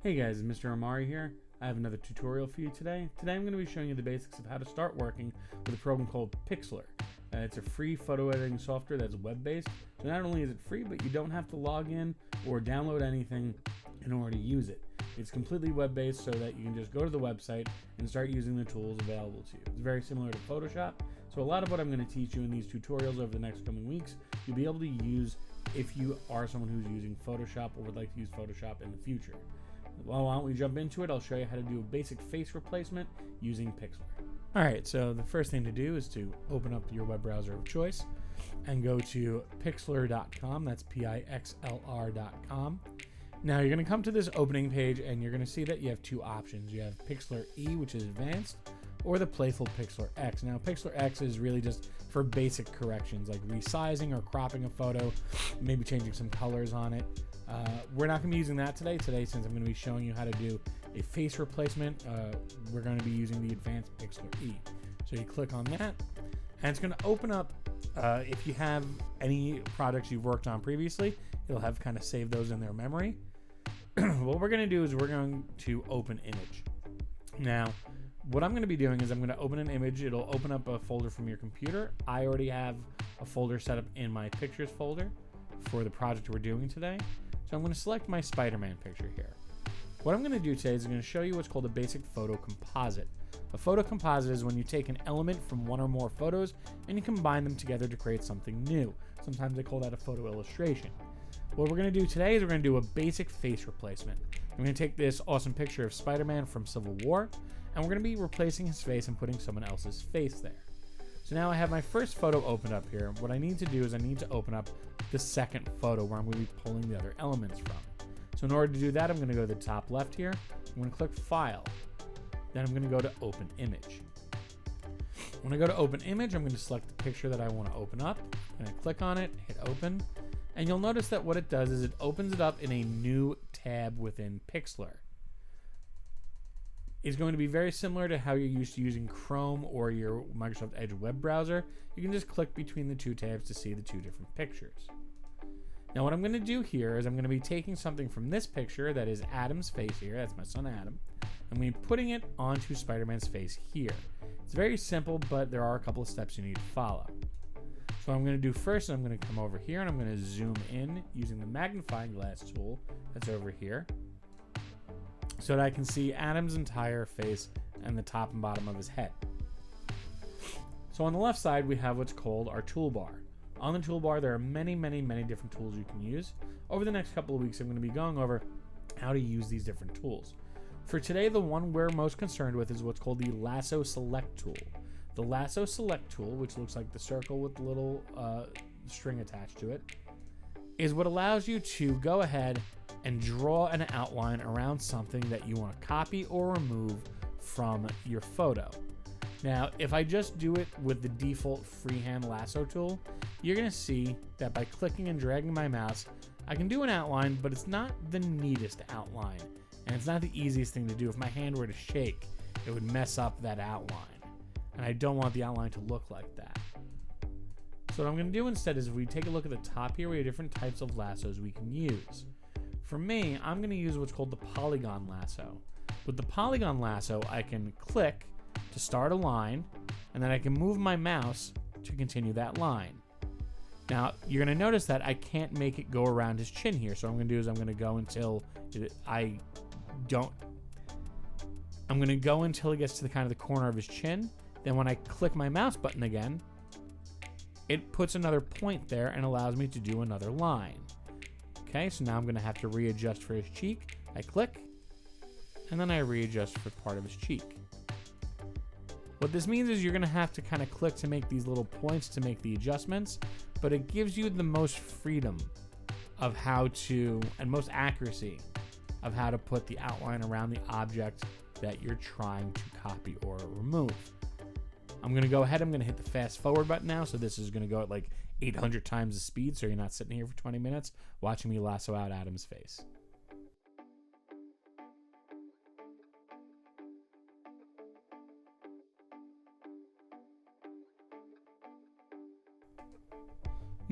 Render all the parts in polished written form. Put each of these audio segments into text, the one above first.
Hey guys, Mr. Amari here. I have another tutorial for you today. Today I'm going to be showing you the basics of how to start working with a program called Pixlr. It's a free photo editing software that's web-based, so not only is it free, but you don't have to log in or download anything in order to use it. It's completely web-based so that you can just go to the website and start using the tools available to you. It's very similar to Photoshop, so a lot of what I'm going to teach you in these tutorials over the next coming weeks, you'll be able to use if you are someone who's using Photoshop or would like to use Photoshop in the future. Well, why don't we jump into it? I'll show you how to do a basic face replacement using Pixlr. Alright, so the first thing to do is to open up your web browser of choice and go to pixlr.com. That's Pixlr.com. Now you're going to come to this opening page and you're going to see that you have two options. You have Pixlr E, which is advanced, or the playful Pixlr X. Now Pixlr X is really just for basic corrections like resizing or cropping a photo, maybe changing some colors on it. We're not going to be using that today. Since I'm going to be showing you how to do a face replacement, we're going to be using the advanced Pixlr E. So you click on that and it's going to open up. If you have any projects you've worked on previously, it'll have kind of saved those in their memory. What we're going to do is we're going to open image. Now, what I'm going to be doing is I'm going to open an image. It'll open up a folder from your computer. I already have a folder set up in my pictures folder for the project we're doing today. So I'm going to select my Spider-Man picture here. What I'm going to do today is I'm going to show you what's called a basic photo composite. A photo composite is when you take an element from one or more photos and you combine them together to create something new. Sometimes they call that a photo illustration. What we're going to do today is we're going to do a basic face replacement. I'm going to take this awesome picture of Spider-Man from Civil War and we're going to be replacing his face and putting someone else's face there. So now I have my first photo opened up here. What I need to do is I need to open up the second photo where I'm going to be pulling the other elements from. So in order to do that, I'm going to go to the top left here. I'm going to click File. Then I'm going to go to Open Image. When I go to Open Image, I'm going to select the picture that I want to open up. I'm going to click on it, hit Open, and you'll notice that what it does is it opens it up in a new tab within Pixlr. It's going to be very similar to how you're used to using Chrome or your Microsoft Edge web browser. You can just click between the two tabs to see the two different pictures. Now what I'm going to do here is I'm going to be taking something from this picture that is Adam's face here. That's my son Adam. I'm going to be putting it onto Spider-Man's face here. It's very simple, but there are a couple of steps you need to follow. So what I'm going to do first is I'm going to come over here and I'm going to zoom in using the magnifying glass tool that's over here, so that I can see Adam's entire face and the top and bottom of his head. So on the left side, we have what's called our toolbar. On the toolbar, there are many different tools you can use. Over the next couple of weeks, I'm going to be going over how to use these different tools. For today, the one we're most concerned with is what's called the Lasso Select tool. The Lasso Select tool, which looks like the circle with the little string attached to it, is what allows you to go ahead and draw an outline around something that you want to copy or remove from your photo. Now, if I just do it with the default freehand lasso tool, you're going to see that by clicking and dragging my mouse, I can do an outline, but it's not the neatest outline. And it's not the easiest thing to do. If my hand were to shake, it would mess up that outline. And I don't want the outline to look like that. So what I'm going to do instead is if we take a look at the top here, we have different types of lassos we can use. For me, I'm going to use what's called the polygon lasso. With the polygon lasso, I can click to start a line, and then I can move my mouse to continue that line. Now, you're going to notice that I can't make it go around his chin here, so what I'm going to do is I'm going to go until it gets to the kind of the corner of his chin. Then when I click my mouse button again, it puts another point there and allows me to do another line. Okay, so now I'm going to have to readjust for his cheek. I click, and then I readjust for part of his cheek. What this means is you're going to have to kind of click to make these little points to make the adjustments, but it gives you the most freedom of how to, and most accuracy of how to put the outline around the object that you're trying to copy or remove. I'm going to go ahead, I'm going to hit the fast forward button now, so this is going to go at like 800 times the speed, so you're not sitting here for 20 minutes watching me lasso out Adam's face.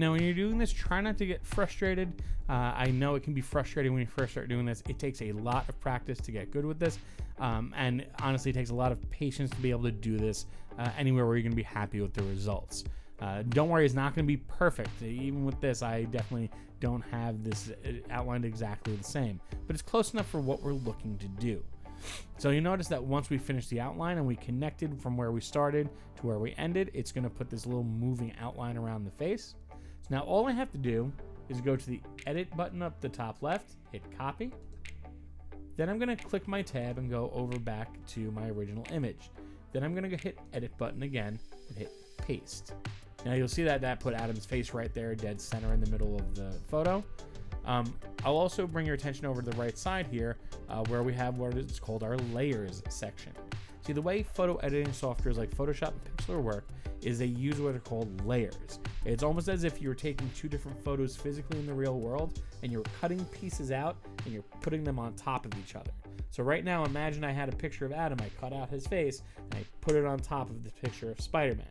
Now, when you're doing this, try not to get frustrated. I know it can be frustrating when you first start doing this. It takes a lot of practice to get good with this. And honestly, it takes a lot of patience to be able to do this anywhere where you're going to be happy with the results. Don't worry, it's not going to be perfect. Even with this, I definitely don't have this outlined exactly the same, but it's close enough for what we're looking to do. So you notice that once we finish the outline and we connected from where we started to where we ended, it's going to put this little moving outline around the face. So now all I have to do is go to the edit button up the top left, hit copy. Then I'm going to click my tab and go over back to my original image. Then I'm going to hit edit button again and hit paste. Now you'll see that put Adam's face right there, dead center in the middle of the photo. I'll also bring your attention over to the right side here where we have what is called our layers section. See, the way photo editing softwares like Photoshop and Pixlr work is they use what are called layers. It's almost as if you're taking two different photos physically in the real world and you're cutting pieces out and you're putting them on top of each other. So right now, imagine I had a picture of Adam, I cut out his face, and I put it on top of the picture of Spider-Man.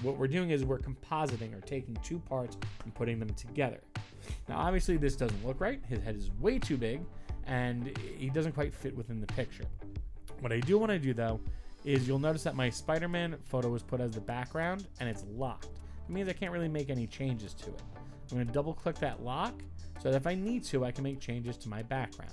What we're doing is we're compositing or taking two parts and putting them together. Now, obviously, this doesn't look right. His head is way too big, and he doesn't quite fit within the picture. What I do want to do, though, is you'll notice that my Spider-Man photo was put as the background, and it's locked. It means I can't really make any changes to it. I'm going to double-click that lock, so that if I need to, I can make changes to my background.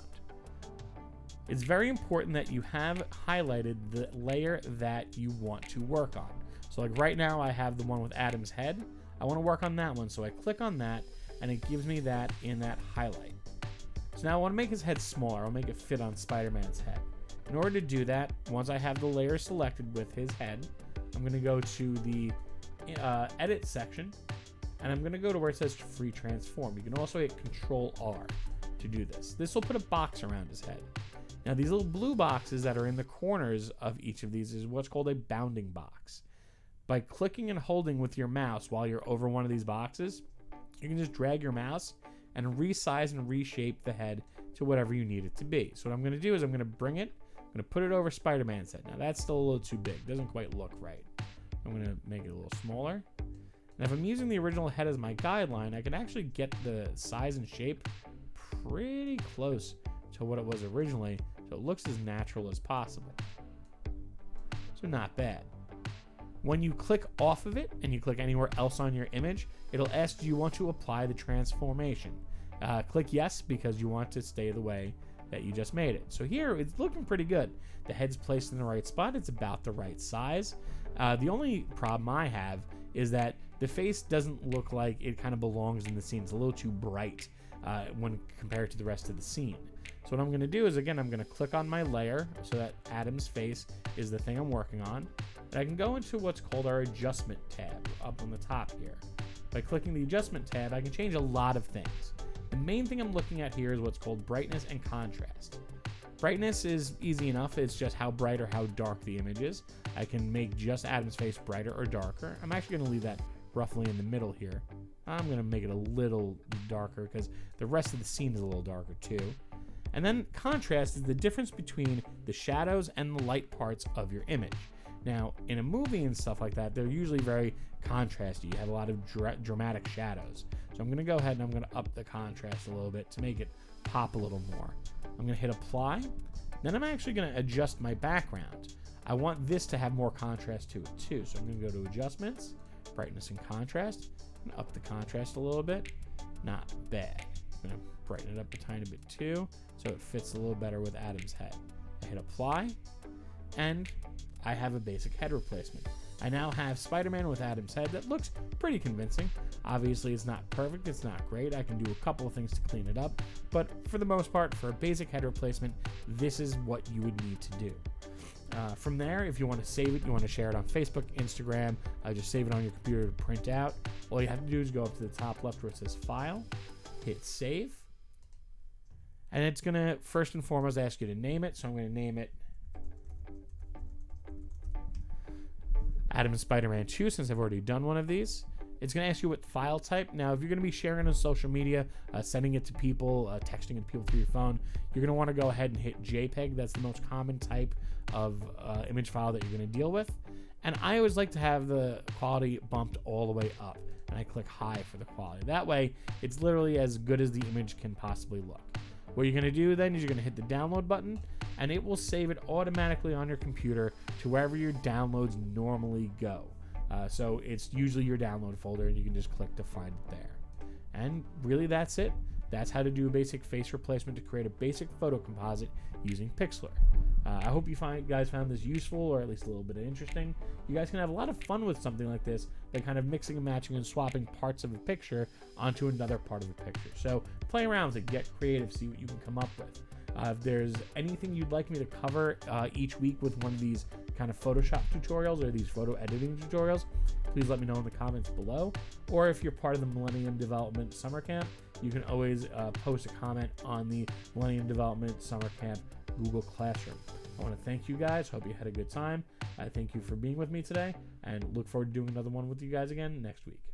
It's very important that you have highlighted the layer that you want to work on. So like right now I have the one with Adam's head. I want to work on that one, so I click on that and it gives me that in that highlight. So now I want to make his head smaller. I'll make it fit on Spider-Man's head. In order to do that, once I have the layer selected with his head, I'm going to go to the edit section and I'm going to go to where it says free transform. You can also hit Control R to do this. This will put a box around his head. Now these little blue boxes that are in the corners of each of these is what's called a bounding box. By clicking and holding with your mouse while you're over one of these boxes, you can just drag your mouse and resize and reshape the head to whatever you need it to be. So what I'm going to do is I'm going to bring it, I'm going to put it over Spider-Man's head. Now that's still a little too big, doesn't quite look right. I'm going to make it a little smaller. And if I'm using the original head as my guideline, I can actually get the size and shape pretty close to what it was originally, so it looks as natural as possible. So not bad. When you click off of it and you click anywhere else on your image, it'll ask, do you want to apply the transformation? Click yes, because you want to stay the way that you just made it. So here it's looking pretty good. The head's placed in the right spot. It's about the right size. The only problem I have is that the face doesn't look like it kind of belongs in the scene. It's a little too bright when compared to the rest of the scene. So what I'm going to do is, again, I'm going to click on my layer so that Adam's face is the thing I'm working on. And I can go into what's called our adjustment tab up on the top here. By clicking the adjustment tab, I can change a lot of things. The main thing I'm looking at here is what's called brightness and contrast. Brightness is easy enough. It's just how bright or how dark the image is. I can make just Adam's face brighter or darker. I'm actually going to leave that roughly in the middle here. I'm going to make it a little darker because the rest of the scene is a little darker too. And then contrast is the difference between the shadows and the light parts of your image. Now, in a movie and stuff like that, they're usually very contrasty. You have a lot of dramatic shadows. So I'm going to go ahead and I'm going to up the contrast a little bit to make it pop a little more. I'm going to hit apply. Then I'm actually going to adjust my background. I want this to have more contrast to it too. So I'm going to go to adjustments, brightness and contrast, and up the contrast a little bit. Not bad. I'm going to brighten it up a tiny bit too, so it fits a little better with Adam's head. I hit apply, and I have a basic head replacement. I now have Spider-Man with Adam's head that looks pretty convincing. Obviously, it's not perfect, it's not great. I can do a couple of things to clean it up, but for the most part, for a basic head replacement, this is what you would need to do. From there, if you want to save it, you want to share it on Facebook, Instagram, just save it on your computer to print out. All you have to do is go up to the top left where it says File, hit Save, and it's going to first and foremost ask you to name it. So I'm going to name it Adam and Spider-Man 2 since I've already done one of these. It's going to ask you what file type. Now, if you're going to be sharing on social media, sending it to people, texting it to people through your phone, you're going to want to go ahead and hit JPEG. That's the most common type of image file that you're going to deal with. And I always like to have the quality bumped all the way up. and I click high for the quality. That way, it's literally as good as the image can possibly look. What you're going to do then is you're going to hit the download button, and it will save it automatically on your computer to wherever your downloads normally go. So it's usually your download folder, and you can just click to find it there. And really, that's it. That's how to do a basic face replacement to create a basic photo composite using Pixlr. I hope you guys found this useful, or at least a little bit interesting. You guys can have a lot of fun with something like this by kind of mixing and matching and swapping parts of a picture onto another part of the picture. So play around with it, get creative, see what you can come up with. If there's anything you'd like me to cover each week with one of these kind of Photoshop tutorials or these photo editing tutorials, please let me know in the comments below. Or if you're part of the Millennium Development Summer Camp, you can always post a comment on the Millennium Development Summer Camp Google Classroom. I want to thank you guys. Hope you had a good time. I thank you for being with me today, and look forward to doing another one with you guys again next week.